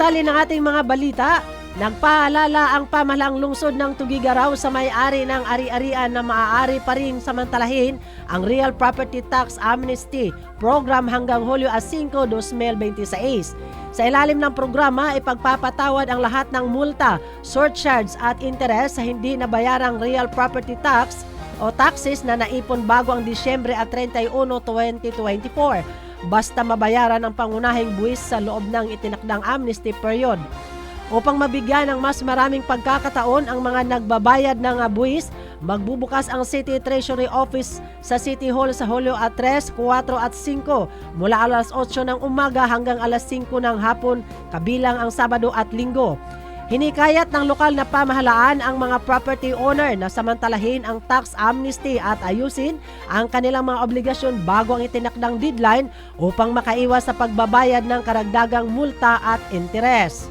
detalye ng ating mga balita, nagpaalala ang pamahalaang lungsod ng Tugigaraw sa may-ari ng ari-arian na maaari pa ring samantalahin ang Real Property Tax Amnesty Program hanggang Hulyo 5, 2026. Sa ilalim ng programa, ipagpapatawad ang lahat ng multa, surcharge at interes sa hindi nabayarang real property tax o taxes na naipon bago ang Disyembre at 31, 2024. Basta mabayaran ang pangunahing buwis sa loob ng itinakdang amnesty period. Upang mabigyan ng mas maraming pagkakataon ang mga nagbabayad ng buwis, magbubukas ang City Treasury Office sa City Hall sa Hulyo 3, 4 at 5 mula alas 8 ng umaga hanggang alas 5 ng hapon kabilang ang Sabado at Linggo. Hinikayat ng lokal na pamahalaan ang mga property owner na samantalahin ang tax amnesty at ayusin ang kanilang mga obligasyon bago ang itinakdang deadline upang makaiwas sa pagbabayad ng karagdagang multa at interes.